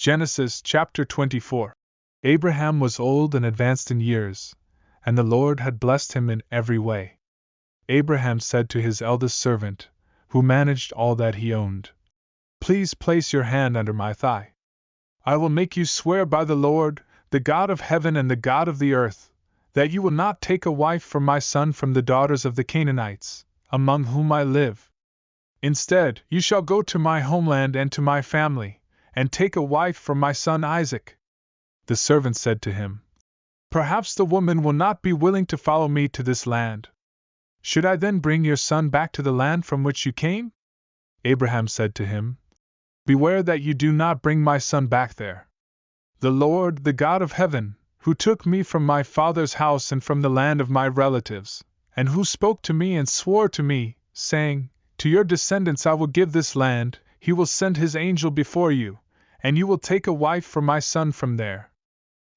Genesis chapter 24. Abraham was old and advanced in years, and the Lord had blessed him in every way. Abraham said to his eldest servant, who managed all that he owned, "Please place your hand under my thigh. I will make you swear by the Lord, the God of heaven and the God of the earth, that you will not take a wife for my son from the daughters of the Canaanites, among whom I live. Instead, you shall go to my homeland and to my family, and take a wife for my son Isaac." The servant said to him, "Perhaps the woman will not be willing to follow me to this land. Should I then bring your son back to the land from which you came?" Abraham said to him, "Beware that you do not bring my son back there. The Lord, the God of heaven, who took me from my father's house and from the land of my relatives, and who spoke to me and swore to me, saying, 'To your descendants I will give this land,' he will send his angel before you, and you will take a wife for my son from there.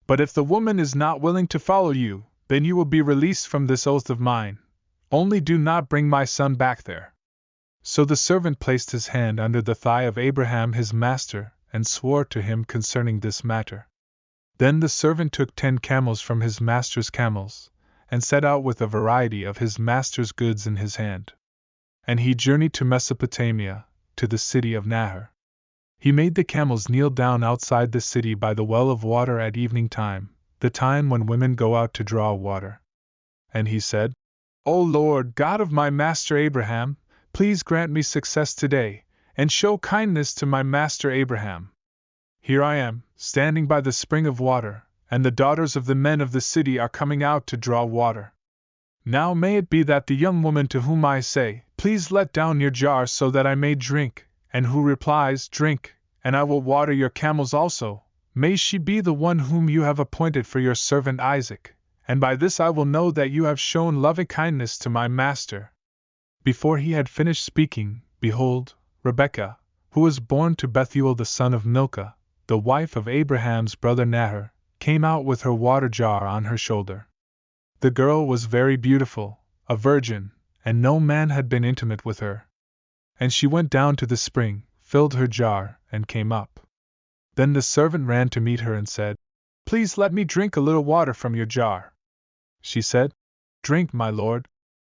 But if the woman is not willing to follow you, then you will be released from this oath of mine. Only do not bring my son back there." So the servant placed his hand under the thigh of Abraham his master, and swore to him concerning this matter. Then the servant took 10 camels from his master's camels, and set out with a variety of his master's goods in his hand. And he journeyed to Mesopotamia, to the city of Nahor. He made the camels kneel down outside the city by the well of water at evening time, the time when women go out to draw water. And he said, "O Lord, God of my master Abraham, please grant me success today, and show kindness to my master Abraham. Here I am, standing by the spring of water, and the daughters of the men of the city are coming out to draw water. Now may it be that the young woman to whom I say, 'Please let down your jar so that I may drink,' and who replies, 'Drink, and I will water your camels also,' may she be the one whom you have appointed for your servant Isaac, and by this I will know that you have shown loving kindness to my master." Before he had finished speaking, behold, Rebekah, who was born to Bethuel the son of Milcah, the wife of Abraham's brother Nahor, came out with her water jar on her shoulder. The girl was very beautiful, a virgin, and no man had been intimate with her. And she went down to the spring, filled her jar, and came up. Then the servant ran to meet her and said, "Please let me drink a little water from your jar." She said, "Drink, my lord."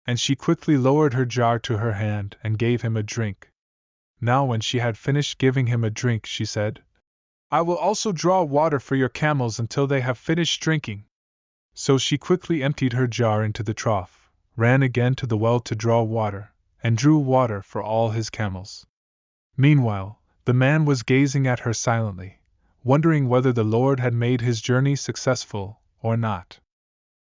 And she quickly lowered her jar to her hand and gave him a drink. Now when she had finished giving him a drink, she said, "I will also draw water for your camels until they have finished drinking." So she quickly emptied her jar into the trough, ran again to the well to draw water, and drew water for all his camels. Meanwhile, the man was gazing at her silently, wondering whether the Lord had made his journey successful or not.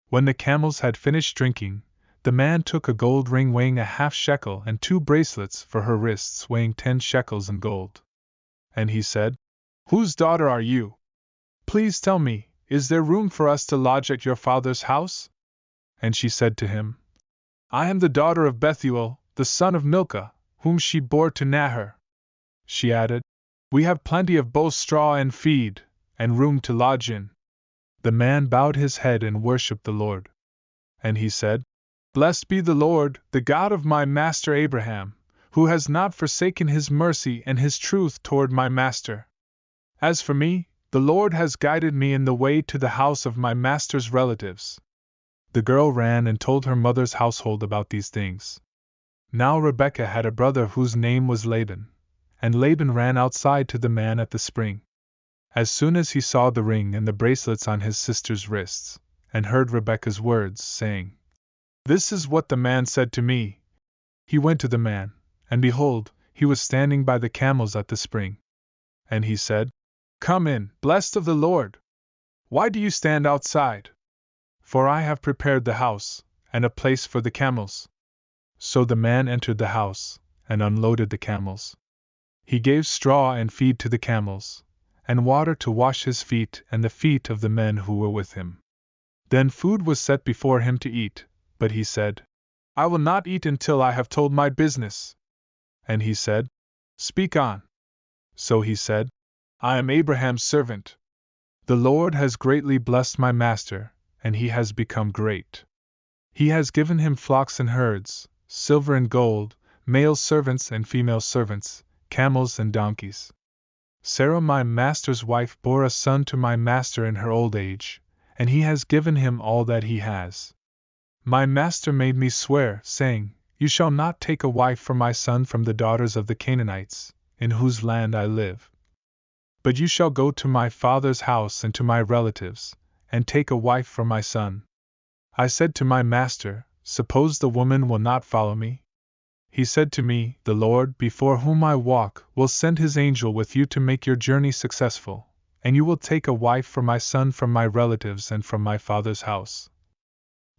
When the camels had finished drinking, the man took a gold ring weighing a half shekel and 2 bracelets for her wrists weighing 10 shekels in gold. And he said, "Whose daughter are you? Please tell me, is there room for us to lodge at your father's house?" And she said to him, "I am the daughter of Bethuel, the son of Milcah, whom she bore to Nahor." She added, "We have plenty of both straw and feed, and room to lodge in." The man bowed his head and worshipped the Lord. And he said, "Blessed be the Lord, the God of my master Abraham, who has not forsaken his mercy and his truth toward my master. As for me, the Lord has guided me in the way to the house of my master's relatives." The girl ran and told her mother's household about these things. Now Rebekah had a brother whose name was Laban, and Laban ran outside to the man at the spring. As soon as he saw the ring and the bracelets on his sister's wrists, and heard Rebekah's words, saying, "This is what the man said to me," he went to the man, and behold, he was standing by the camels at the spring. And he said, "Come in, blessed of the Lord. Why do you stand outside? For I have prepared the house, and a place for the camels." So the man entered the house, and unloaded the camels. He gave straw and feed to the camels, and water to wash his feet and the feet of the men who were with him. Then food was set before him to eat, but he said, "I will not eat until I have told my business." And he said, "Speak on." So he said, "I am Abraham's servant. The Lord has greatly blessed my master, and he has become great. He has given him flocks and herds, silver and gold, male servants and female servants, camels and donkeys. Sarah my master's wife bore a son to my master in her old age, and he has given him all that he has. My master made me swear, saying, You shall not take a wife for my son from the daughters of the Canaanites, in whose land I live. But you shall go to my father's house and to my relatives, and take a wife for my son. I said to my master, Suppose the woman will not follow me? He said to me, The Lord, before whom I walk, will send his angel with you to make your journey successful, and you will take a wife for my son from my relatives and from my father's house.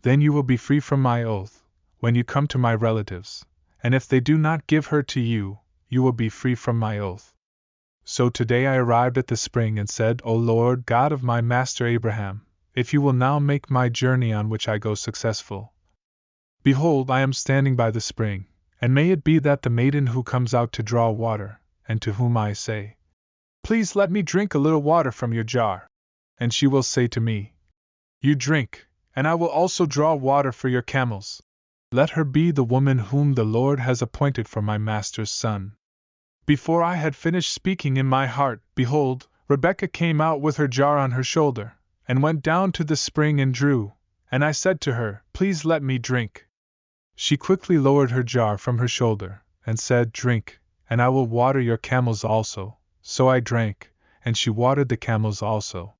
Then you will be free from my oath, when you come to my relatives, and if they do not give her to you, you will be free from my oath. So today I arrived at the spring and said, O Lord God of my master Abraham, if you will now make my journey on which I go successful. Behold, I am standing by the spring, and may it be that the maiden who comes out to draw water, and to whom I say, Please let me drink a little water from your jar, and she will say to me, You drink, and I will also draw water for your camels. Let her be the woman whom the Lord has appointed for my master's son. Before I had finished speaking in my heart, behold, Rebekah came out with her jar on her shoulder, and went down to the spring and drew, and I said to her, Please let me drink. She quickly lowered her jar from her shoulder, and said, Drink, and I will water your camels also. So I drank, and she watered the camels also.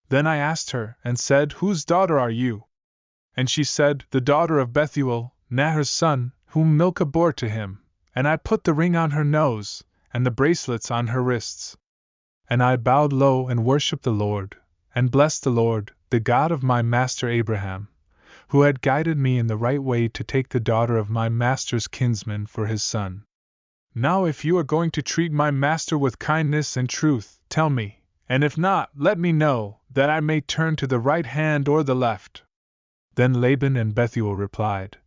Then I asked her, and said, Whose daughter are you? And she said, The daughter of Bethuel, Nahor's son, whom Milcah bore to him. And I put the ring on her nose, and the bracelets on her wrists. And I bowed low and worshipped the Lord, and blessed the Lord, the God of my master Abraham, who had guided me in the right way to take the daughter of my master's kinsman for his son. Now if you are going to treat my master with kindness and truth, tell me, and if not, let me know, that I may turn to the right hand or the left. Then Laban and Bethuel replied,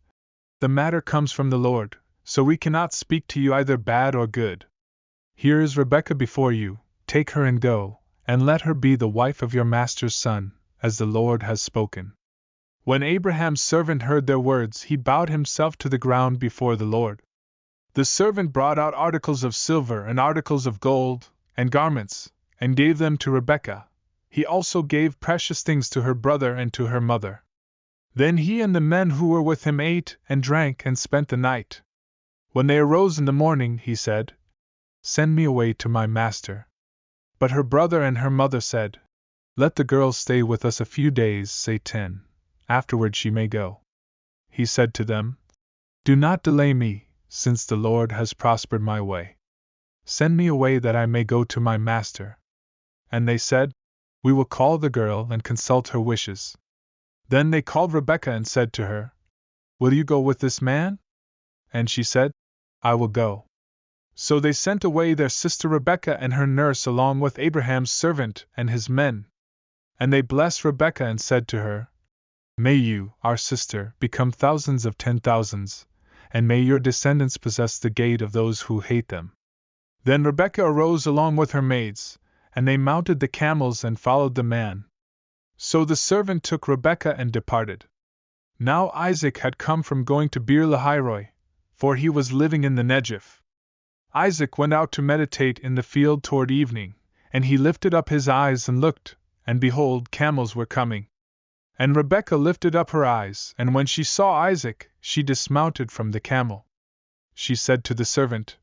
The matter comes from the Lord, so we cannot speak to you either bad or good. Here is Rebekah before you, take her and go, and let her be the wife of your master's son, as the Lord has spoken. When Abraham's servant heard their words, he bowed himself to the ground before the Lord. The servant brought out articles of silver and articles of gold, and garments, and gave them to Rebekah. He also gave precious things to her brother and to her mother. Then he and the men who were with him ate and drank and spent the night. When they arose in the morning, he said, Send me away to my master. But her brother and her mother said, Let the girl stay with us a few days, say 10. Afterward she may go. He said to them, Do not delay me, since the Lord has prospered my way. Send me away that I may go to my master. And they said, We will call the girl and consult her wishes. Then they called Rebekah and said to her, Will you go with this man? And she said, I will go. So they sent away their sister Rebekah and her nurse along with Abraham's servant and his men. And they blessed Rebekah and said to her, May you, our sister, become thousands of 10,000s, and may your descendants possess the gate of those who hate them. Then Rebekah arose along with her maids, and they mounted the camels and followed the man. So the servant took Rebekah and departed. Now Isaac had come from going to Beer-lahai-roi, for he was living in the Negev. Isaac went out to meditate in the field toward evening, and he lifted up his eyes and looked, and behold, camels were coming. And Rebekah lifted up her eyes, and when she saw Isaac, she dismounted from the camel. She said to the servant,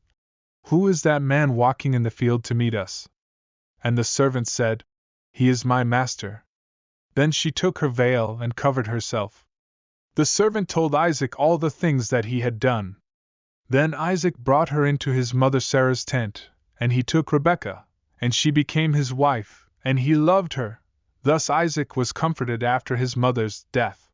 Who is that man walking in the field to meet us? And the servant said, He is my master. Then she took her veil and covered herself. The servant told Isaac all the things that he had done. Then Isaac brought her into his mother Sarah's tent, and he took Rebekah, and she became his wife, and he loved her. Thus Isaac was comforted after his mother's death.